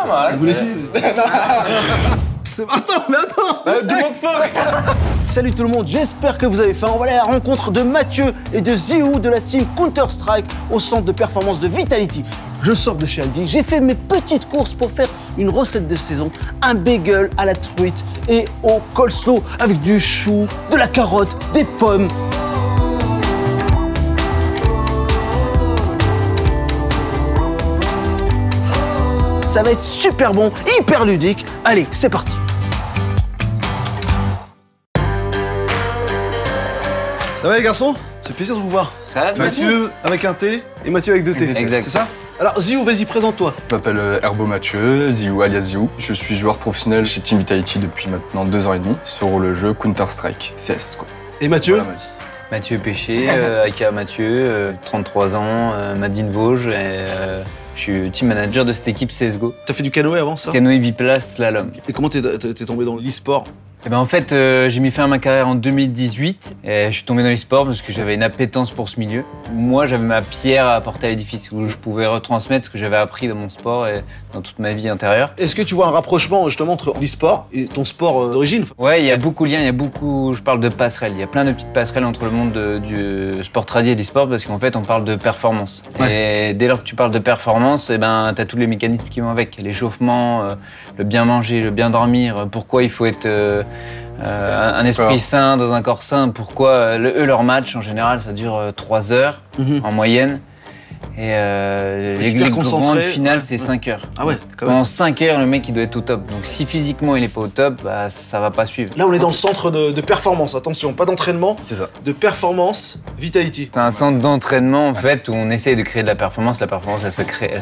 mal. Vous laissez. Attends, mais attends. Du monde fort. Salut tout le monde, j'espère que vous avez faim. On va aller à la rencontre de Mathieu et de Ziou de la team Counter-Strike au centre de performance de Vitality. Je sors de chez Aldi, j'ai fait mes petites courses pour faire une recette de saison, un bagel à la truite et au coleslaw avec du chou, de la carotte, des pommes. Ça va être super bon, hyper ludique. Allez, c'est parti. Ça va les garçons? C'est plaisir de vous voir. Ça va, Mathieu avec un T et Mathieu avec deux T. Exact. C'est ça? Alors Ziou, vas-y, présente-toi. Je m'appelle Herbo Mathieu, Ziou alias Ziou. Je suis joueur professionnel chez Team Vitality depuis maintenant 2 ans et demi sur le jeu Counter-Strike, CS quoi. Et Mathieu? Voilà ma vie. Mathieu Péché, aka Mathieu, 33 ans, Madine Vosges, et je suis team manager de cette équipe CSGO. T'as fait du canoë avant ça? Canoë biplace slalom. Et comment t'es tombé dans l'e-sport? Et ben en fait, j'ai mis fin à ma carrière en 2018 et je suis tombé dans l'e-sport parce que j'avais une appétence pour ce milieu. Moi, j'avais ma pierre à apporter à l'édifice où je pouvais retransmettre ce que j'avais appris dans mon sport et dans toute ma vie intérieure. Est-ce que tu vois un rapprochement justement entre l'e-sport et ton sport d'origine? Ouais, il y a beaucoup de liens, il y a beaucoup, je parle de passerelles. Il y a plein de petites passerelles entre le monde du sport tradi et l'e-sport parce qu'en fait, on parle de performance. Ouais. Et dès lors que tu parles de performance, eh ben, t'as tous les mécanismes qui vont avec. L'échauffement, le bien manger, le bien dormir, pourquoi il faut être un esprit sain dans un corps sain, pourquoi leur match en général ça dure 3 heures en moyenne et les grandes finales c'est 5 heures. Ah ouais, quand même. Pendant 5 heures le mec il doit être au top, donc si physiquement il est pas au top, bah, ça va pas suivre. Là on est dans le centre de performance, attention, pas d'entraînement, C'est ça. de performance Vitality. C'est un centre d'entraînement en fait où on essaye de créer de la performance elle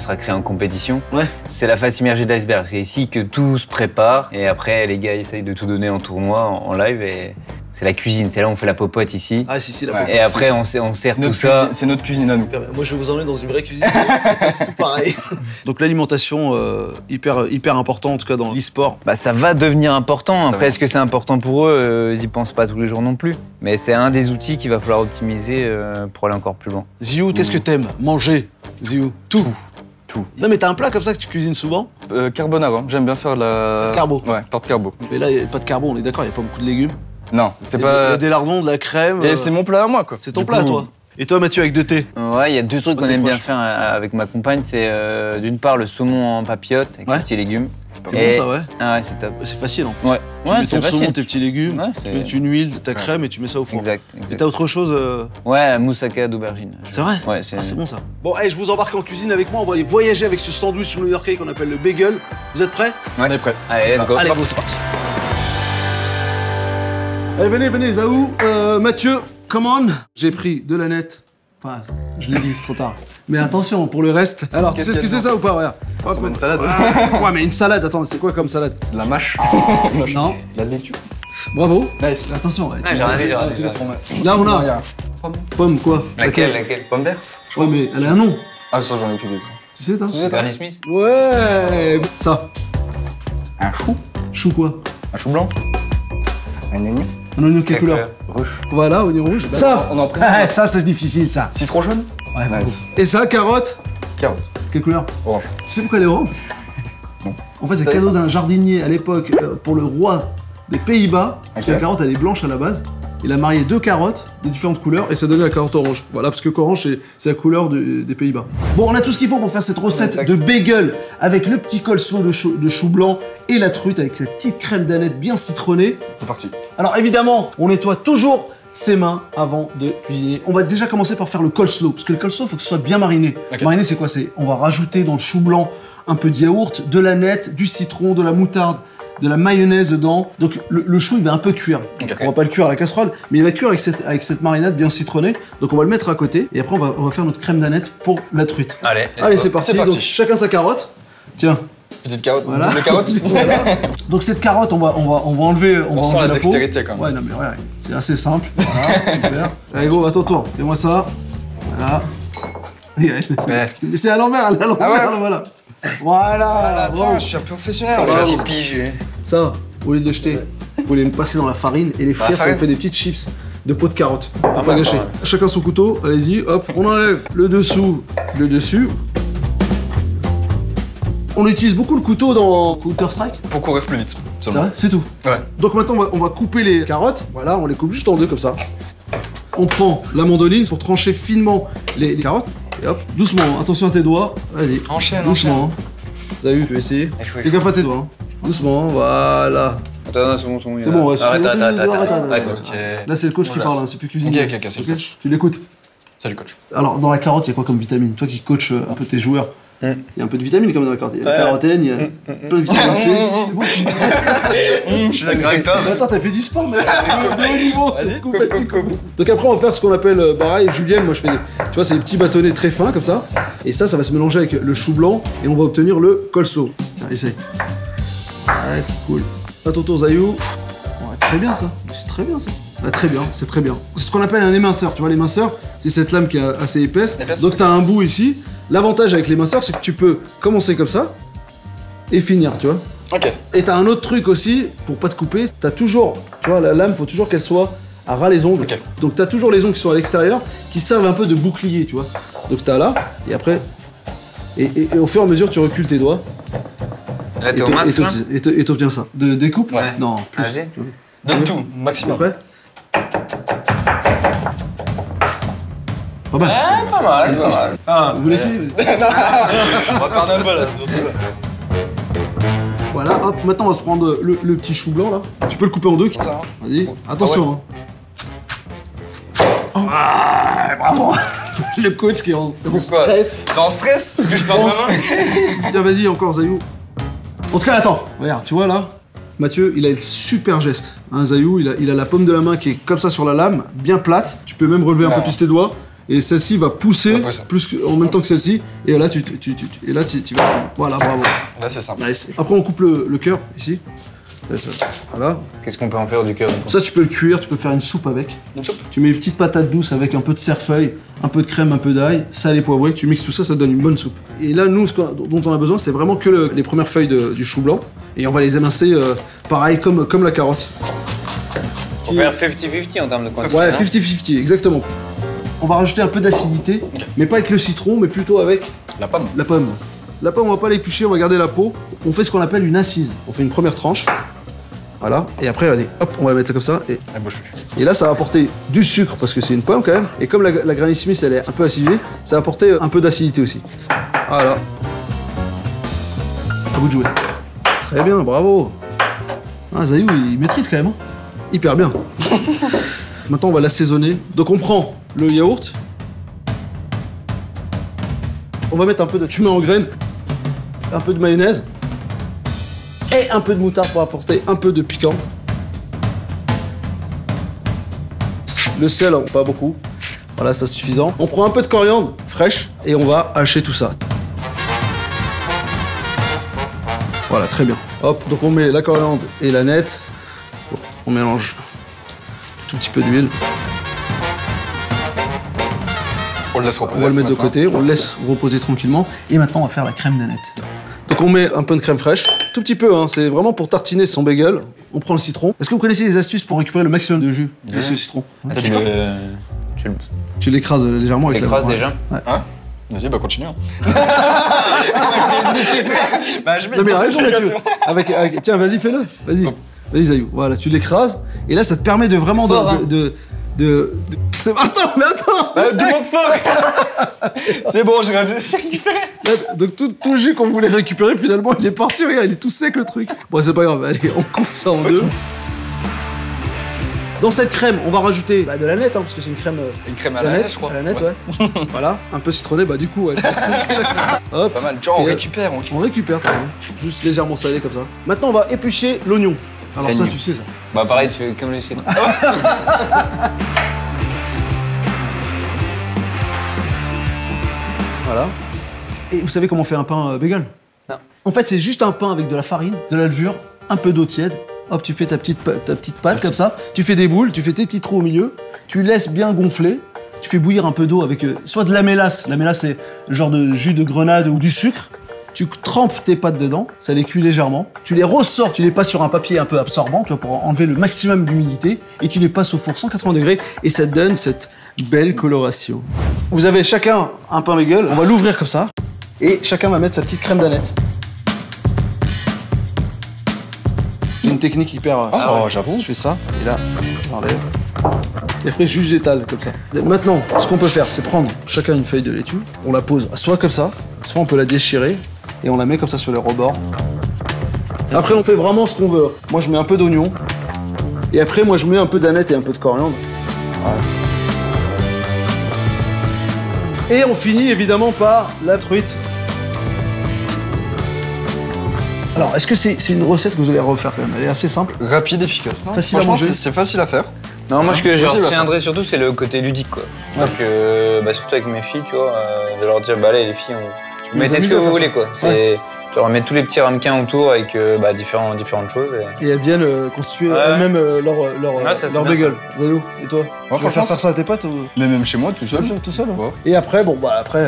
sera créée en compétition. Ouais. C'est la face immergée de l'iceberg, c'est ici que tout se prépare et après les gars essayent de tout donner en tournoi, en live et c'est la cuisine, c'est là où on fait la popote ici. Ah si, la Ouais. popote. Et après on sert tout ça. C'est notre cuisine à nous. Moi je vais vous emmener dans une vraie cuisine, c'est tout pareil. Donc l'alimentation, hyper important en tout cas dans l'e-sport. Bah, ça va devenir important. Après, va. est-ce que c'est important pour eux? Ils y pensent pas tous les jours non plus. Mais c'est un des outils qu'il va falloir optimiser pour aller encore plus loin. Ziou, qu'est-ce que t'aimes manger, Ziou? Tout. Non mais t'as un plat comme ça que tu cuisines souvent? Carbonara, j'aime bien faire la... Carbo. Ouais, tarte carbo. Mais là, il n'y a pas de carbo, on est d'accord, il n'y a pas beaucoup de légumes. Non, c'est Il y a pas... des lardons, de la crème. Et c'est mon plat à moi quoi. C'est ton Du plat, coup, toi. Et toi, Mathieu, avec 2 T? Ouais, il y a 2 trucs qu'on t'es aime bien proche. faire avec ma compagne. C'est d'une part le saumon en papillote avec Ouais. ses petits légumes. C'est Et- bon ça, ouais. Ah ouais, c'est top. C'est facile en plus. Ouais, Tu ouais, mets c'est ton saumon, facile. tes petits légumes, Ouais, tu mets une huile, ta crème et tu mets ça au four. Exact. Et t'as autre chose Ouais, la moussaka d'aubergine. C'est vrai? Ouais, Ah, c'est bon ça. Bon, allez, je vous embarque en cuisine avec moi. On va aller voyager avec ce sandwich new-yorkais qu'on appelle le bagel. Vous êtes prêts? On est prêt. Allez, let's go. Allez, go, c'est parti. Allez, venez, Zaou. Mathieu, come on. J'ai pris de la nette. Enfin, je l'ai dit, c'est trop tard. Mais attention, pour le reste. Alors, tu sais ce que c'est ça ou pas? Regarde. C'est une salade. Ouais, mais une salade, attends, c'est quoi comme salade? De la mâche. Non. La laitue. Bravo. Nice. Attention, ouais, j'ai rien dit, j'ai rien dit. Là, on a. Pomme, quoi? Laquelle? Pomme verte. Ouais, mais elle a un nom. Ah ça j'en ai aucune idée. Tu sais, toi? Granny Smith? Ouais. Ça. Un chou. Chou quoi? Un chou blanc. Un oignon. Un oignon quelle couleur? Rouge. Voilà, oignon rouge. Ça. On en prend. Ah, ça, c'est difficile, ça. Citron jaune. Ouais, Nice. Et ça, carotte? Carotte. Quelle couleur? Orange. Tu sais pourquoi elle est orange? Non. En fait, c'est le cadeau d'un jardinier à l'époque pour le roi des Pays-Bas. Parce que la carotte, elle est blanche à la base. Il a marié 2 carottes de différentes couleurs et ça donnait la carotte orange. Voilà, parce que orange, c'est la couleur des Pays-Bas. Bon, on a tout ce qu'il faut pour faire cette recette de bagel avec le petit coleslaw de chou blanc et la truite avec cette petite crème d'aneth bien citronnée. C'est parti. Alors évidemment, on nettoie toujours ses mains avant de cuisiner. On va déjà commencer par faire le coleslaw, parce que le coleslaw, il faut que ce soit bien mariné. Ok. Mariné, c'est quoi? On va rajouter dans le chou blanc un peu de yaourt, de l'aneth, du citron, de la moutarde, de la mayonnaise dedans. Donc le chou, il va un peu cuire. Ok. On va pas le cuire à la casserole, mais il va cuire avec cette marinade bien citronnée. Donc on va le mettre à côté, et après on va faire notre crème d'aneth pour la truite. Allez, Allez, c'est parti. C'est parti. Donc chacun sa carotte. Tiens. Petite carotte. Voilà. Double carotte. Voilà. Donc cette carotte, on va enlever, On sent enlever la la peau. dextérité quand même. Ouais, non mais ouais, c'est assez simple. Voilà, super. Allez go, à ton tour. Fais-moi ça. Voilà. Mais c'est à l'envers, Ah ouais. voilà. Voilà. Bravo. Je suis un professionnel. Bravo. pigé. Ça, au lieu de le jeter, vous voulez le passer dans la farine et les frire, ça farine. vous fait des petites chips de peau de carotte. Faut pas mal, gâcher. pas mal. Chacun son couteau, allez-y, hop, on enlève le dessous, le dessus. On utilise beaucoup le couteau dans Counter-Strike. Pour courir plus vite. C'est vrai? C'est tout. Ouais. Donc maintenant, on va couper les carottes. Voilà, on les coupe juste en deux comme ça. On prend la mandoline pour trancher finement les carottes. Et hop, doucement, hein. Attention à tes doigts. Vas-y. Enchaîne, doucement. T'as vu, je vais essayer. Fais gaffe à tes doigts. Hein. Doucement, voilà. Attends, c'est bon, c'est bon. C'est bon, arrête. Ok. Là, c'est le coach qui parle, hein. C'est plus cuisinier. Ok, c'est le coach. Tu l'écoutes. Salut coach. Alors, dans la carotte, il y a quoi comme vitamine? Toi qui coach un peu tes joueurs, il y a un peu de vitamine comme dans la carotte. Il y a la carotène, il y a plein de vitamine C. C'est bon. Je suis d'accord avec toi. Mais attends, t'as fait du sport, mais de haut niveau. Vas-y, coupe. Donc après, on va faire ce qu'on appelle, pareil, julienne. Moi, je fais tu vois, c'est des petits bâtonnets très fins comme ça. Et ça va se mélanger avec le chou blanc et on va obtenir le coleslaw. Tiens, essaye. Ouais, c'est cool. À ton tour, Zayou. Ouais, très bien ça. C'est très bien ça. Ouais, très bien, c'est très bien. C'est ce qu'on appelle un éminceur. Tu vois, l'éminceur, c'est cette lame qui est assez épaisse. Donc t'as un bout ici. L'avantage avec l'éminceur, c'est que tu peux commencer comme ça et finir, tu vois. Ok. Et t'as un autre truc aussi, pour pas te couper, t'as toujours, tu vois, la lame, faut toujours qu'elle soit à ras les ongles. Ok. Donc t'as toujours les ongles qui sont à l'extérieur, qui servent un peu de bouclier, tu vois. Donc t'as là, et après, et au fur et à mesure, tu recules tes doigts. Là, t'es au max, là. Et t'obtiens ça. De découpe? Ouais. Non, plus. Vas-y. Donne tout, maximum. Après. Pas mal. Pas mal. Vous laissez? On va parler un peu là, c'est pour tout ça. Voilà, hop, maintenant on va se prendre le petit chou blanc là. Tu peux le couper en deux. Ça, hein. Vas-y, attention. Hein. Ah, bravo. Le coach qui est en stress. T'es en stress? Que je parle vraiment? Tiens, vas-y, encore Zayou. En tout cas, attends, regarde, tu vois là, Mathieu, il a le super geste. Hein, Zayou, il a la paume de la main qui est comme ça sur la lame, bien plate. Tu peux même relever un peu plus tes doigts. Et celle-ci va pousser en même temps que celle-ci. Et là, tu vas. Voilà, bravo. Là, c'est simple. Nice. Après, on coupe le cœur ici. Là, ça. Voilà. Qu'est-ce qu'on peut en faire du cœur? Ça, tu peux le cuire, tu peux faire une soupe avec. Une soupe? Tu mets une petite patate douce avec un peu de cerfeuil, un peu de crème, un peu d'ail, sel et poivré. Tu mixes tout ça, ça te donne une bonne soupe. Et là, nous, dont on a besoin, c'est vraiment que les premières feuilles du chou blanc. Et on va les émincer pareil, comme la carotte. On va faire 50-50 en termes de quantité. Ouais, 50-50, exactement. On va rajouter un peu d'acidité, mais pas avec le citron, mais plutôt avec la pomme. La pomme. La pomme, on va pas l'éplucher, on va garder la peau. On fait ce qu'on appelle une incise. On fait une première tranche. Voilà. Et après, allez, hop, on va la mettre comme ça. Et Elle bouge plus. Et là, ça va apporter du sucre, parce que c'est une pomme quand même. Et comme la Granny Smith, elle est un peu acidulée, ça va apporter un peu d'acidité aussi. Voilà. À vous de jouer. Très bien, bravo. Ah, Zayou, il maîtrise quand même. Hein. Hyper bien. Maintenant, on va l'assaisonner. Donc, on prend le yaourt. On va mettre un peu de cumin en graines, un peu de mayonnaise et un peu de moutarde pour apporter un peu de piquant. Le sel, pas beaucoup. Voilà, ça c'est suffisant. On prend un peu de coriandre fraîche et on va hacher tout ça. Voilà, très bien. Hop, donc on met la coriandre et la nette. On mélange un tout petit peu d'huile. On le laisse reposer. On va le mettre de côté, on le laisse reposer tranquillement. Et maintenant, on va faire la crème d'aneth. Donc on met un peu de crème fraîche, tout petit peu, hein, c'est vraiment pour tartiner son bagel. On prend le citron. Est-ce que vous connaissez des astuces pour récupérer le maximum de jus de ce citron? Tu l'écrases légèrement avec la main. Tu l'écrases déjà? Ouais. Hein? Vas-y, bah continue. Bah, je mets non mais il a raison, Mathieu. Tiens, vas-y, fais-le. Vas-y. Vas-y, Zayou. Voilà, tu l'écrases. Et là, ça te permet de vraiment Attends, mais attends! C'est bon, j'ai récupéré. Donc tout le jus qu'on voulait récupérer, finalement, il est parti. Regarde, il est tout sec, le truc. Bon, c'est pas grave. Allez, on coupe ça en deux. Dans cette crème, on va rajouter de la nette, hein, parce que c'est une crème... Une crème à la nette, je crois. À la nette, ouais. Voilà, un peu citronnée, bah du coup, ouais. Hop. Pas mal. Genre, on récupère. On récupère, t'as raison. Juste légèrement salé comme ça. Maintenant, on va éplucher l'oignon. Alors ça, tu sais ça. Bah pareil, tu fais comme le citron. Voilà. Et vous savez comment on fait un pain bagel? Non. En fait, c'est juste un pain avec de la farine, de la levure, un peu d'eau tiède. Hop, tu fais ta petite pâte comme ça. Tu fais des boules, tu fais tes petits trous au milieu. Tu laisses bien gonfler. Tu fais bouillir un peu d'eau avec soit de la mélasse. La mélasse, c'est le genre de jus de grenade ou du sucre. Tu trempes tes pâtes dedans, ça les cuit légèrement. Tu les ressors, tu les passes sur un papier un peu absorbant, tu vois, pour enlever le maximum d'humidité. Et tu les passes au four 180 degrés et ça te donne cette belle coloration. Vous avez chacun un pain bagel, on va l'ouvrir comme ça. Et chacun va mettre sa petite crème d'aneth. une technique hyper... Oh, j'avoue. Je fais ça, et là, j'enlève. Et après, juste j'étale comme ça. Maintenant, ce qu'on peut faire, c'est prendre chacun une feuille de laitue, on la pose soit comme ça, soit on peut la déchirer, et on la met comme ça sur les rebords. Après, on fait vraiment ce qu'on veut. Moi, je mets un peu d'oignon, et après, moi, je mets un peu d'aneth et un peu de coriandre. Voilà. Et on finit évidemment par la truite. Alors, est-ce que c'est une recette que vous allez refaire quand même? Elle est assez simple. Rapide, efficace. Non, Facile à franchement, manger. c'est facile à faire. Non, moi, ce que c'est je possible à retiendrai surtout, c'est le côté ludique, quoi. Ouais. Donc, bah, surtout avec mes filles, tu vois, de leur dire, bah, allez, les filles, vous mettez ce que vous voulez, quoi. C'est genre mettre tous les petits ramequins autour avec bah, différentes choses. Et elles viennent constituer Ouais. elles-mêmes Ça, c'est leur bien, bagel. Zadou, et toi? Tu vas franchement, faire ça à tes potes ou... Mais même chez moi, tout seul. Tout seul, hein. Ouais. Et après, bon, bah après,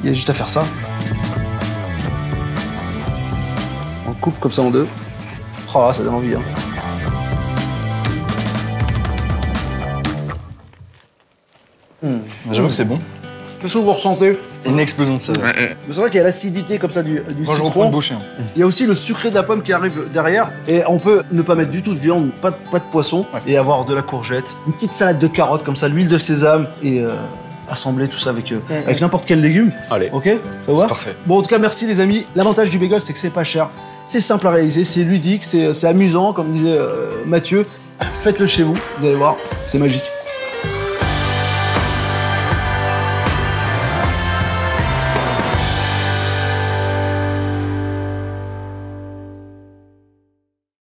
il y a juste à faire ça. On coupe comme ça en deux. Oh là, ça donne envie, hein. J'avoue que c'est bon. Qu'est-ce que vous ressentez? Une explosion de saveur. C'est vrai qu'il y a l'acidité comme ça du Moi, je reprends citron. une bouchée. Il y a aussi le sucré de la pomme qui arrive derrière. Et on peut ne pas mettre du tout de viande, pas de poisson, et avoir de la courgette, une petite salade de carottes comme ça, l'huile de sésame, et assembler tout ça avec n'importe quel légume. Allez. Ok, ça va? Parfait. Bon, en tout cas, merci les amis. L'avantage du bagel, c'est que c'est pas cher, c'est simple à réaliser, c'est ludique, c'est amusant, comme disait Mathieu. Faites-le chez vous, vous allez voir, c'est magique.